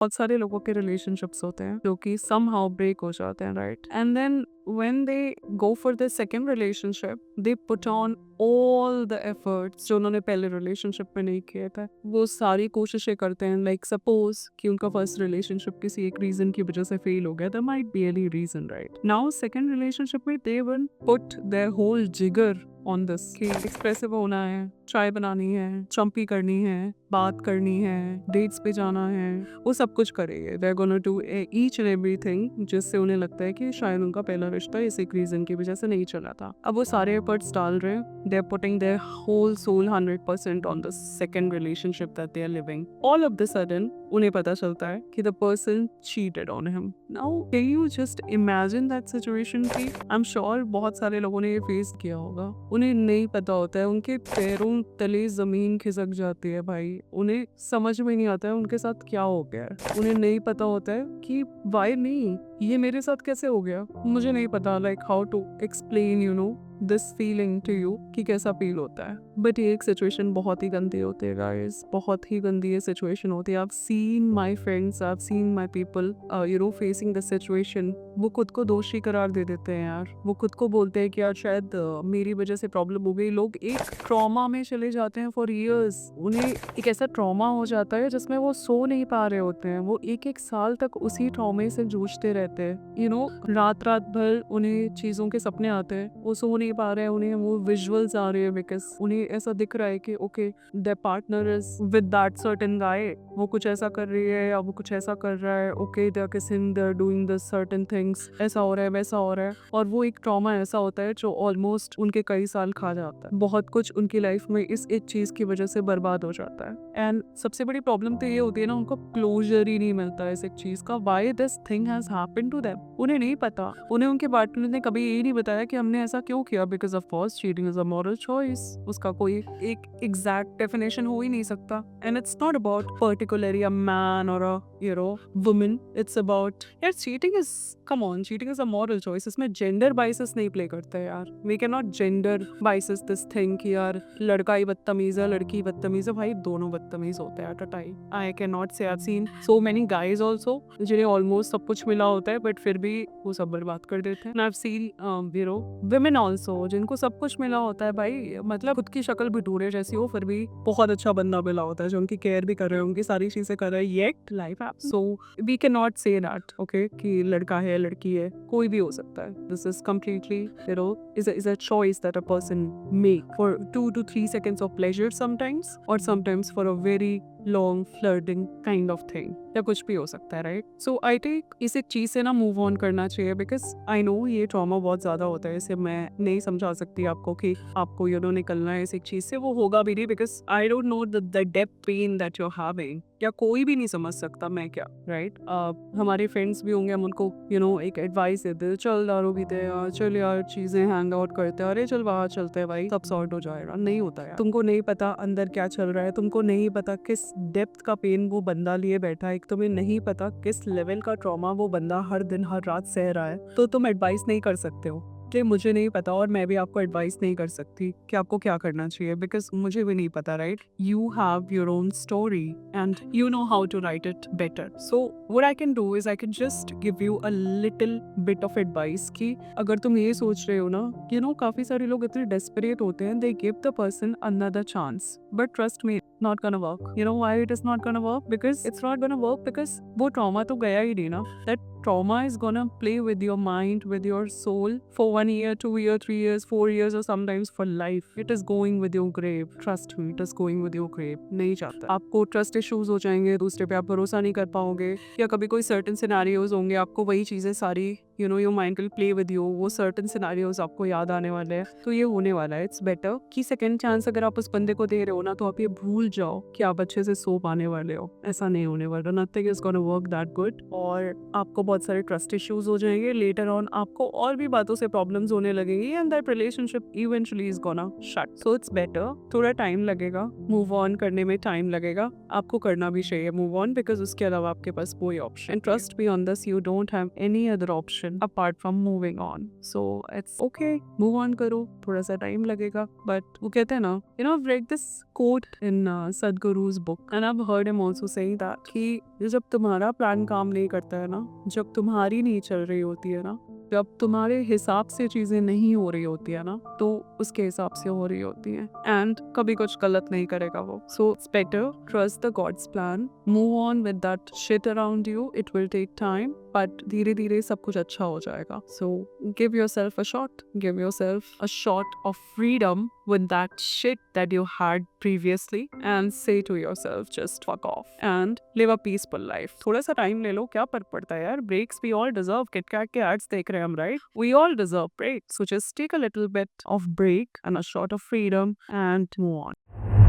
बहुत सारे लोगों के रिलेशनशिप्स होते हैं जो कि somehow ब्रेक हो जाते हैं, right? And then when they go for the second relationship, they put on all the efforts जो उन्होंने पहले रिलेशनशिप में नहीं किए थे, वो सारी कोशिशें करते हैं। लाइक सपोज कि उनका फर्स्ट रिलेशनशिप किसी एक रीजन की वजह से फेल हो गया, there might be any reason, right? Now second relationship में they will put their whole जिगर ऑन दिस कि एक्सप्रेसिव होना है, चाय बनानी है, चंपी करनी है, बात करनी है, डेट्स पे जाना है, वो सब कुछ करेंगे। They are gonna do each and everything जिससे उन्हें लगता है कि शायद उनका पहला रिश्ता इस एक रीजन की वजह से नहीं चला था। अब वो सारे एफर्ट्स डाल रहे हैं, they are putting their whole soul 100% on the second relationship that they are living. All of the sudden उन्हें पता चलता है कि the person cheated on him. Now can you just imagine that situation की I am sure बहुत सारे लोगों ने ये फेस किया होगा। उन्हें नहीं पता होता है, उनके पैरों तले जमीन खिसक जाती है भाई। उन्हें समझ में नहीं आता है उनके साथ क्या हो गया है। उन्हें नहीं पता होता है कि वाई नहीं, ये मेरे साथ कैसे हो गया। मुझे नहीं पता like how to explain you know this feeling to you कि कैसा फील होता है। बट ये एक सिचुएशन बहुत ही गंदी होती है गाइस, बहुत ही गंदी ये सिचुएशन होती है। आई have seen my friends, I have seen my people you know facing the situation. वो खुद को दोषी करार दे देते हैं यार। वो खुद को बोलते हैं कि यार शायद मेरी वजह से प्रॉब्लम हो गई। लोग एक ट्रॉमा में चले जाते हैं फॉर ईयर्स। उन्हें एक ऐसा ट्रॉमा हो जाता है जिसमें वो सो नहीं पा रहे होते हैं। वो एक साल तक उसी ट्रॉमे से जूझते रहते हैं। यू नो रात भर उन्हें चीजों के सपने आते हैं, वो सो नहीं पा रहे हैं, उन्हें वो विजुअल्स आ रहे हैं बिकॉज उन्हें ऐसा दिख रहा है कि okay their partner is with that certain guy. वो कुछ ऐसा कर रही है या वो कुछ ऐसा कर रहा है, okay they are kissing, they are doing this certain things, ऐसा हो रहा है वैसा हो रहा है। और वो एक ट्रॉमा ऐसा होता है जो ऑलमोस्ट उनके कई साल खा जाता है। बहुत कुछ उनकी लाइफ में इस एक चीज की वजह से बर्बाद हो जाता है। एंड सबसे बड़ी प्रॉब्लम तो ये होती है ना, उनको क्लोजर ही नहीं मिलता है इस एक चीज का। Why this thing has happened to them, उन्हें नहीं पता। उन्हें उनके पार्टनर ने कभी यही नहीं बताया कि हमने ऐसा क्यों किया। Because of course cheating is a moral choice, उसका कोई एक एग्जैक्ट डेफिनेशन हो ही नहीं सकता। And it's not about particularly a man और a you know woman, it's about यार cheating is, come on, cheating is a moral choice. इसमें जेंडर बाइसेस नहीं प्ले करते यार। We can not gender biases this thing कि यार लड़का ही बदतमीज है, लड़की बदतमीज है। भाई दोनों बदतमीज होते हैं at a time. I can not say I have seen so many guys also जिन्हें ऑलमोस्ट सब कुछ मिला होता है बट फिर भी वो सब बर्बाद कर देते हैं। आई have seen you know women also जिनको सब कुछ मिला होता है भाई, मतलब खुद की शक्ल भटूरे जैसी हो फिर भी बहुत अच्छा बंदा मिला होता है जो उनकी केयर भी कर रहे हैं, उनकी सारी चीजें कर रहे हैं, येट लाइफ है। So we can not say that okay कि लड़का है लड़की है, कोई भी हो सकता है। This is completely you know is a choice that a person make for 2 to 3 seconds of pleasure sometimes, or sometimes for a very long flirting kind of thing, या कुछ भी हो सकता है, राइट? सो आई थिंक इस एक चीज से ना मूव ऑन करना चाहिए बिकॉज आई नो ये ट्रॉमा बहुत ज्यादा होता है। इसे मैं नहीं समझा सकती आपको कि आपको यू नो निकलना है इस एक चीज से, वो होगा भी नहीं because I don't know the depth pain that you are having, या कोई भी नहीं समझ सकता, मैं क्या, राइट? हमारे फ्रेंड्स भी होंगे, हम उनको यू नो एक एडवाइस देते हैं, चल दारू पीते हैं यार, चल यार चीजें हैंग आउट करते हैं, अरे चल बाहर चलते हैं भाई, सब सॉर्ट हो जाएगा। नहीं होता यार। तुमको नहीं पता अंदर क्या चल रहा है, तुमको नहीं पता किस डेप्थ का पेन वो बंदा लिए बैठा है, तुम्हें नहीं पता किस लेवल का ट्रॉमा वो बंदा हर दिन हर रात सह रहा है, तो तुम एडवाइस नहीं कर सकते हो। कि मुझे नहीं पता और मैं भी आपको एडवाइस नहीं कर सकती कि आपको क्या करना चाहिए बिकॉज मुझे भी नहीं पता, right? You have your own story and you know how to write it better. So what I can do is I can just give you a little bit of advice कि अगर तुम ये सोच रहे हो ना, यू नो काफी सारे लोग इतने डेस्परेट होते हैं, they give the person another chance, but trust me not gonna work. You know why it is not gonna work? Because it's not gonna work because वो trauma तो गया ही नहीं ना। That trauma is gonna play with your mind, with your soul for 1 year, 2 year, 3 years, 4 years or sometimes for life. It is going with your grave. Trust me, it is going with your grave. नहीं चाहता। आपको trust issues हो जाएंगे, दूसरे पे आप भरोसा नहीं कर पाओगे, या कभी कोई certain scenarios होंगे, आपको वही चीजें सारी you know your mind will play with you, वो सर्टेन सिनेरियोज आपको याद आने वाले हैं। तो ये होने वाला है। इट्स बेटर कि सेकंड चांस अगर आप उस बंदे को दे रहे हो ना, तो आप ये भूल जाओ कि आप अच्छे से सो पाने वाले हो। ऐसा नहीं होने वाला। Nothing is gonna work that good और आपको बहुत सारे ट्रस्ट इश्यूज हो जाएंगे। लेटर ऑन आपको और भी बातों से प्रॉब्लम्स होने लगेंगी and that relationship eventually is gonna shut. So it's better, थोड़ा टाइम लगेगा, मूव ऑन करने में टाइम लगेगा, आपको करना भी चाहिए मूव ऑन बिकॉज उसके अलावा आपके पास कोई option, trust me on this, you don't have any other option option apart from moving on. So it's okay, move on करो, थोड़ा सा time लगेगा, but वो कहते हैं ना, I've read this quote in Sadhguru's book and I've heard him also saying that कि जब तुम्हारा प्लान काम नहीं करता है ना, जब तुम्हारी नहीं चल रही होती है ना, जब तुम्हारे हिसाब से चीजें नहीं हो रही होती है ना, तो उसके हिसाब से हो रही होती हैं एंड कभी कुछ गलत नहीं करेगा वो. So it's better trust the God's plan, move on with that shit around you. It will take time but धीरे धीरे सब कुछ अच्छा हो जाएगा. So give yourself a shot, give yourself a shot of freedom with that shit that you had previously and say to yourself just fuck off and live a peaceful life. थोड़ा सा time ले लो, क्या फर्क पड़ता है यार. breaks we all deserve. KitKat के ads देख रहे हैं हम, right? We all deserve breaks, so just take a little bit of break and a shot of freedom and move on.